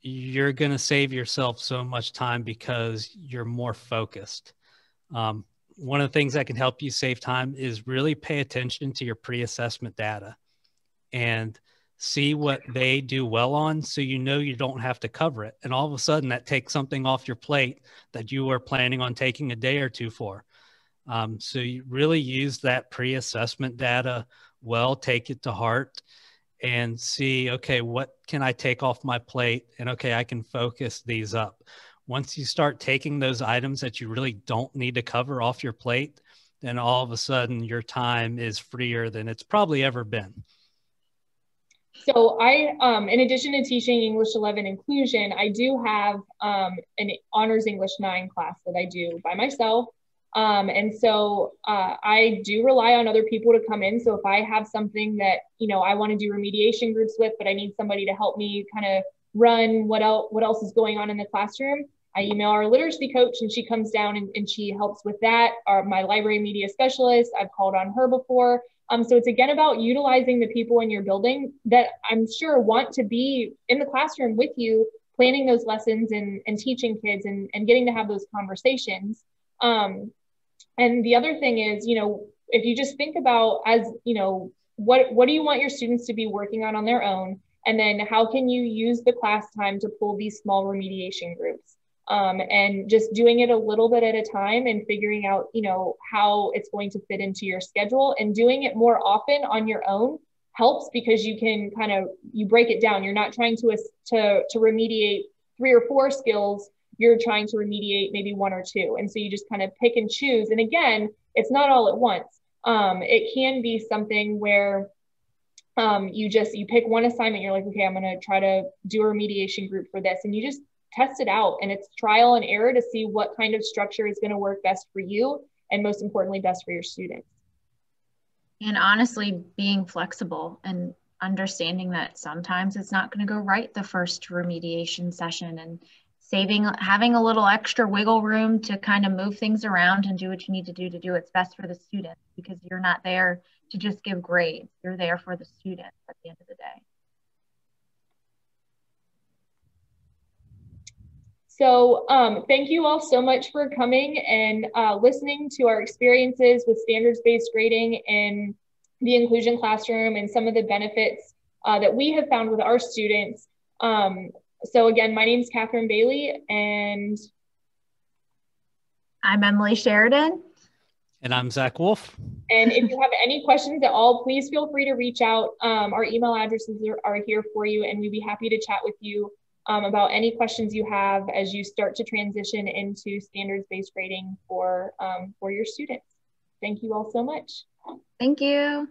you're going to save yourself so much time because you're more focused. One of the things that can help you save time is really pay attention to your pre-assessment data and see what they do well on, so you know you don't have to cover it. And all of a sudden that takes something off your plate that you were planning on taking a day or two for. So you really use that pre-assessment data well, take it to heart and see, okay, what can I take off my plate? And okay, I can focus these up. Once you start taking those items that you really don't need to cover off your plate, then all of a sudden your time is freer than it's probably ever been. So I, in addition to teaching English 11 inclusion, I do have an honors English 9 class that I do by myself. And so I do rely on other people to come in. So if I have something that, you know, I want to do remediation groups with, but I need somebody to help me kind of run what else is going on in the classroom, I email our literacy coach and she comes down and she helps with that. My library media specialist, I've called on her before. So it's again about utilizing the people in your building that I'm sure want to be in the classroom with you, planning those lessons and teaching kids and getting to have those conversations. And the other thing is, you know, if you just think about as, you know, what do you want your students to be working on their own? And then how can you use the class time to pull these small remediation groups? And just doing it a little bit at a time and figuring out, you know, how it's going to fit into your schedule, and doing it more often on your own helps because you can you break it down. You're not trying to remediate 3 or 4 skills. You're trying to remediate maybe 1 or 2. And so you just kind of pick and choose. And again, it's not all at once. It can be something where you pick one assignment. You're like, okay, I'm going to try to do a remediation group for this. And you just test it out, and it's trial and error to see what kind of structure is going to work best for you, and most importantly, best for your students. And honestly, being flexible and understanding that sometimes it's not going to go right the first remediation session, and having a little extra wiggle room to kind of move things around and do what you need to do what's best for the student, because you're not there to just give grades. You're there for the student at the end of the day. So thank you all so much for coming and listening to our experiences with standards-based grading in the inclusion classroom and some of the benefits that we have found with our students. So again, my name is Catherine Bailey, and I'm Emily Sheridan. And I'm Zach Wolf. And if you have any questions at all, please feel free to reach out. Our email addresses are here for you, and we'd be happy to chat with you about any questions you have as you start to transition into standards-based grading for your students. Thank you all so much. Thank you.